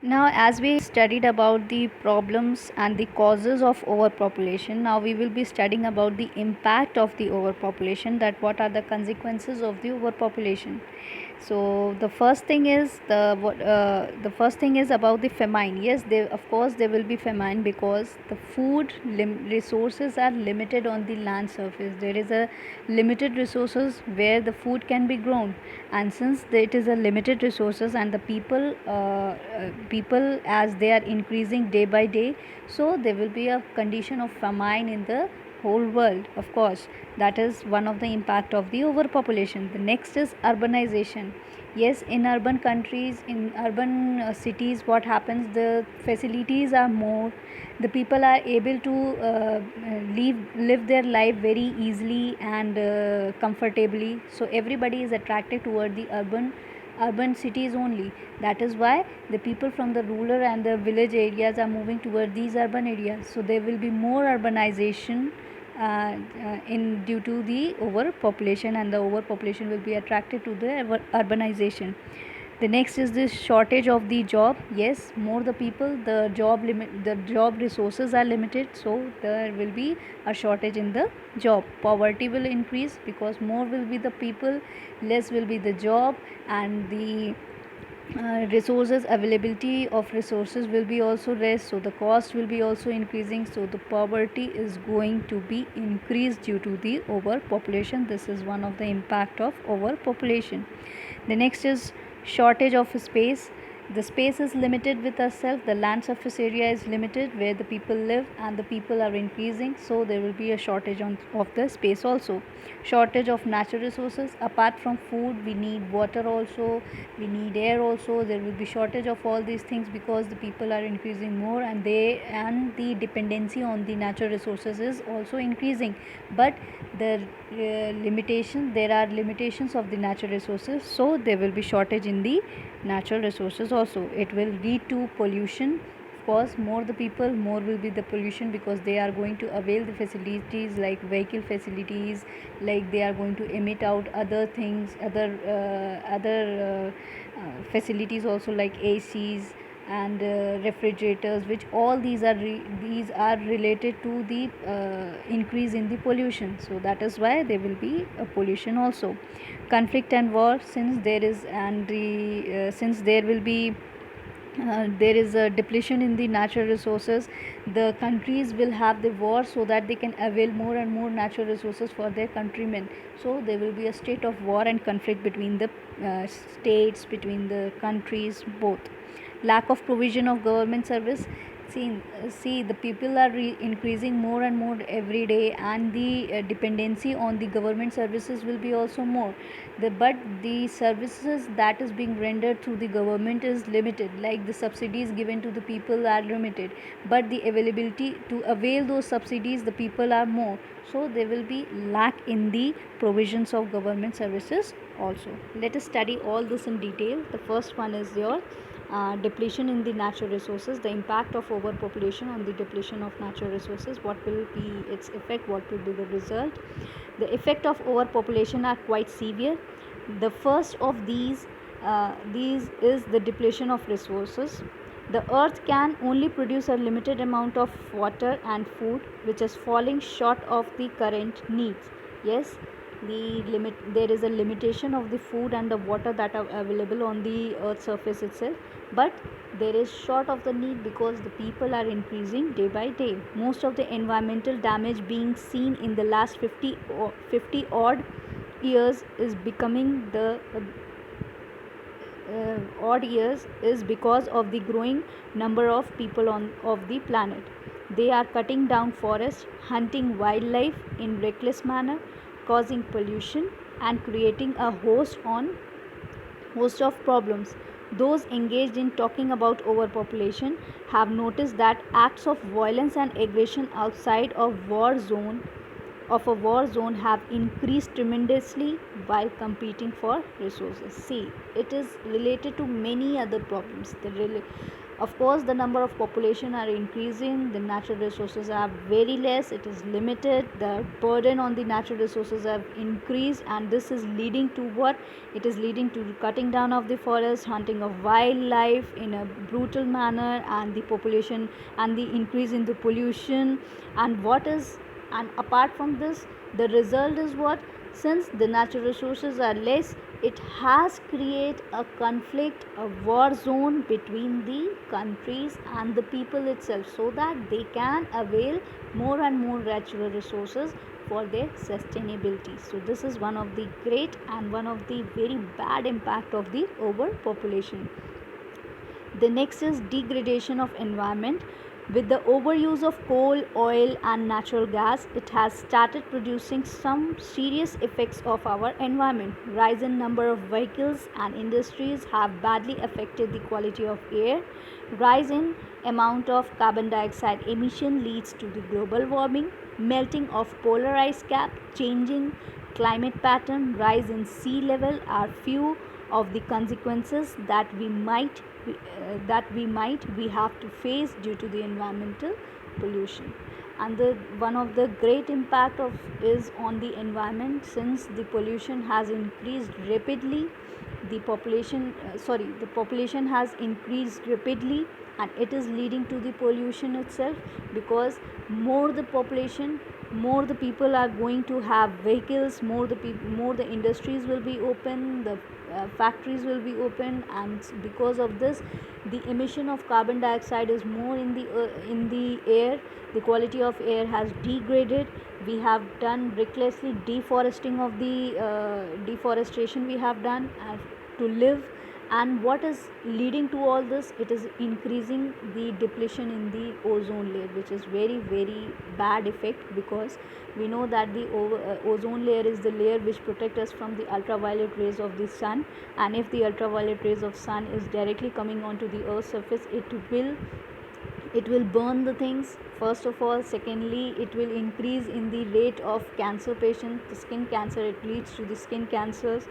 Now, as we studied about the problems and the causes of overpopulation, now we will be studying about the impact of the overpopulation, that what are the consequences of the overpopulation. So the first thing is the first thing is about the famine. Yes, they, of course there will be famine because the food resources are limited on the land surface. There is a limited resources where the food can be grown, and since it is a limited resources and the people as they are increasing day by day, so there will be a condition of famine in the whole world. Of course, that is one of the impact of the overpopulation. The next is urbanization. Yes, in urban countries, in urban cities, what happens, the facilities are more, the people are able to live their life very easily and comfortably, so everybody is attracted toward the urban cities only. That is why the people from the rural and the village areas are moving toward these urban areas, so there will be more urbanization in due to the overpopulation, and the overpopulation will be attracted to the urbanization. The next is this shortage of the job. Yes, more the people, the job resources are limited, so there will be a shortage in the job. Poverty will increase because more will be the people, less will be the job, and the resources, availability of resources will be also less, so the cost will be also increasing, so the poverty is going to be increased due to the overpopulation. This is one of the impact of overpopulation. The next is shortage of space. The space is limited with ourselves, the land surface area is limited where the people live, and the people are increasing, so there will be a shortage of the space also. Shortage of natural resources. Apart from food, we need water also, we need air also. There will be shortage of all these things because the people are increasing more, and the dependency on the natural resources is also increasing. But the there are limitations of the natural resources, so there will be shortage in the natural resources also. It will lead to pollution. Of course, more the people, more will be the pollution, because they are going to avail the facilities like vehicle facilities, like they are going to emit out other things, other facilities also, like ACs and refrigerators, which all these are related to the increase in the pollution, so that is why there will be a pollution also. Conflict and war. Since there will be there is a depletion in the natural resources, the countries will have the war so that they can avail more and more natural resources for their countrymen. So there will be a state of war and conflict between the states, between the countries both. Lack of provision of government service. See, the people are increasing more and more every day, and the dependency on the government services will be also more. But the services that is being rendered through the government is limited, like the subsidies given to the people are limited, but the availability to avail those subsidies, the people are more, so there will be lack in the provisions of government services also. Let us study all this in detail. The first one is your depletion in the natural resources, the impact of overpopulation on the depletion of natural resources, what will be its effect, what will be the result. The effect of overpopulation are quite severe. The first of these is the depletion of resources. The earth can only produce a limited amount of water and food, which is falling short of the current needs. Yes, there is a limitation of the food and the water that are available on the earth surface itself, but there is short of the need because the people are increasing day by day. Most of the environmental damage being seen in the last 50 odd years is becoming the odd years is because of the growing number of people on of the planet. They are cutting down forests, hunting wildlife in reckless manner, causing pollution, and creating a host of problems. Those engaged in talking about overpopulation have noticed that acts of violence and aggression outside of war zone of a war zone have increased tremendously while competing for resources. See, it is related to many other problems. Of course, the number of population are increasing, the natural resources are very less, it is limited, the burden on the natural resources have increased, and this is leading to what? It is leading to cutting down of the forest, hunting of wildlife in a brutal manner, and the population and the increase in the pollution. And apart from this, the result is what? Since the natural resources are less, it has created a conflict, a war zone between the countries and the people itself, so that they can avail more and more natural resources for their sustainability. So this is one of the great and one of the very bad impact of the overpopulation. The next is degradation of environment. With the overuse of coal, oil and natural gas, it has started producing some serious effects of our environment. Rise in number of vehicles and industries have badly affected the quality of air. Rise in amount of carbon dioxide emission leads to the global warming. Melting of polar ice cap, changing climate pattern, rise in sea level are few of the consequences that we have to face due to the environmental pollution. And the one of the great impact of is on the environment, since the pollution has increased rapidly. The population has increased rapidly, and it is leading to the pollution itself, because more the population, more the people are going to have vehicles, more the industries will be open, the factories will be open, and because of this, the emission of carbon dioxide is more in the air. The quality of air has degraded. We have done recklessly deforestation we have done to live. And what is leading to all this? It is increasing the depletion in the ozone layer, which is very very bad effect, because we know that the ozone layer is the layer which protects us from the ultraviolet rays of the sun. And if the ultraviolet rays of sun is directly coming onto the earth's surface, it will burn the things, first of all. Secondly, it will increase in the rate of cancer patients, the skin cancer, it leads to the skin cancers.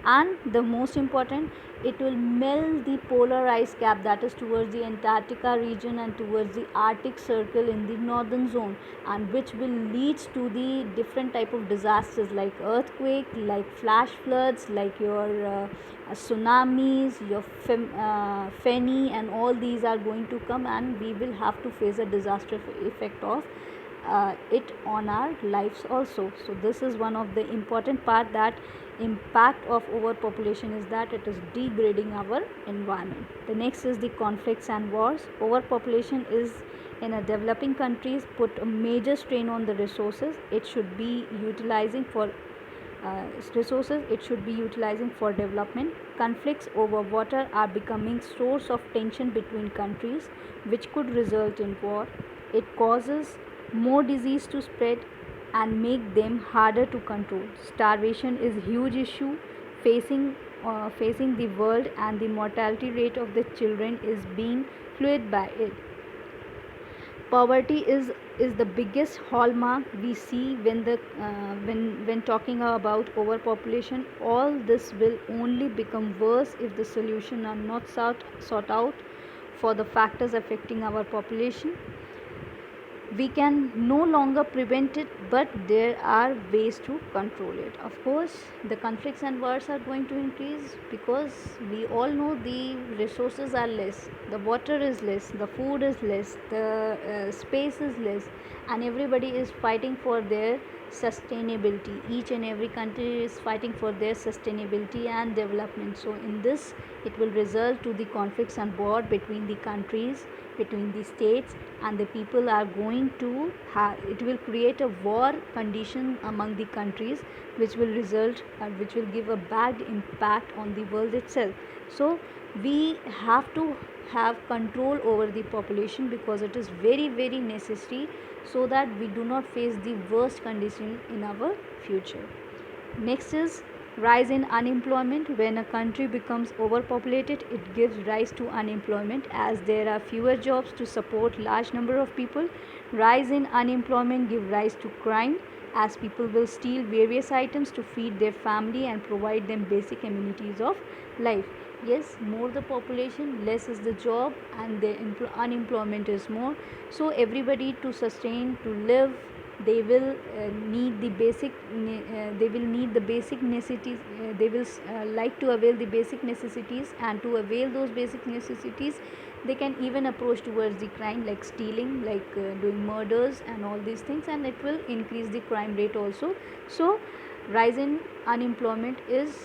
And the most important, it will melt the polar ice cap, that is towards the Antarctica region and towards the Arctic Circle in the northern zone, and which will lead to the different type of disasters like earthquake, like flash floods, like your tsunamis, your Feni, and all these are going to come, and we will have to face a disaster effect of it on our lives also. So this is one of the important part, that impact of overpopulation is that it is degrading our environment. The next is the conflicts and wars. Overpopulation is in a developing countries put a major strain on the resources it should be utilizing for development. Conflicts over water are becoming source of tension between countries, which could result in war. It causes more disease to spread and make them harder to control. Starvation is a huge issue facing the world, and the mortality rate of the children is being fueled by it. Poverty is the biggest hallmark we see when talking about overpopulation. All this will only become worse if the solution are not sought out for the factors affecting our population. We can no longer prevent it, but there are ways to control it. Of course, the conflicts and wars are going to increase, because we all know the resources are less, the water is less, the food is less, the space is less, and everybody is fighting for their sustainability. Each and every country is fighting for their sustainability and development. So in this, it will result to the conflicts and war between the countries, between the states, and the people are going to have, it will create a war condition among the countries, which will which will give a bad impact on the world itself. So we have to have control over the population, because it is very very necessary, so that we do not face the worst condition in our future. Next is rise in unemployment. When a country becomes overpopulated, it gives rise to unemployment, as there are fewer jobs to support large number of people. Rise in unemployment give rise to crime. as people will steal various items to feed their family and provide them basic amenities of life. Yes, more the population, less is the job, and the unemployment is more. So everybody, to sustain, to live, they will need the basic they will need the basic necessities. They will like to avail the basic necessities, and to avail those basic necessities, they can even approach towards the crime, like stealing, like doing murders and all these things, and it will increase the crime rate also. So rise in unemployment is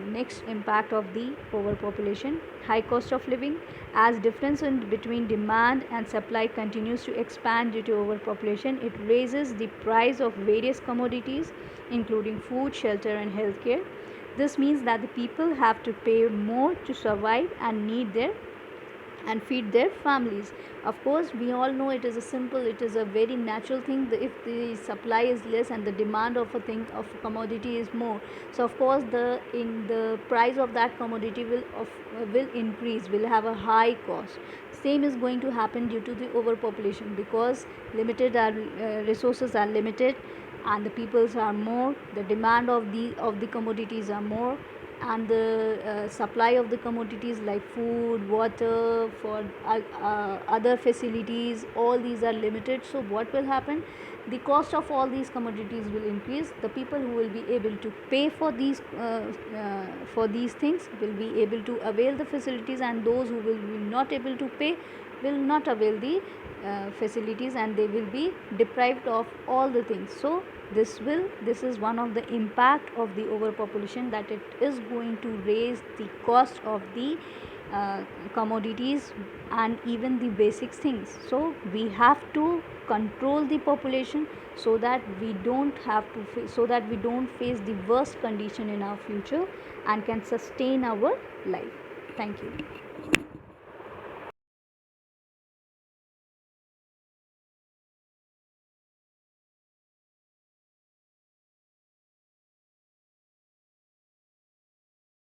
next impact of the overpopulation. High cost of living, as difference between demand and supply continues to expand due to overpopulation, it raises the price of various commodities including food, shelter and healthcare. This means that the people have to pay more to survive and need their and feed their families. Of course, we all know it is a simple, it is a very natural thing. If the supply is less and the demand of a thing, of a commodity is more, so of course the price of that commodity will increase, will have a high cost. Same is going to happen due to the overpopulation, because resources are limited, and the peoples are more, the demand of the commodities are more, and the supply of the commodities like food, water, for other facilities, all these are limited. So what will happen, the cost of all these commodities will increase. The people who will be able to pay for these things will be able to avail the facilities, and those who will be not able to pay will not avail the facilities, and they will be deprived of all the things. So this is one of the impact of the overpopulation, that it is going to raise the cost of the commodities and even the basic things. So we have to control the population, so that we don't face the worst condition in our future and can sustain our life. Thank you.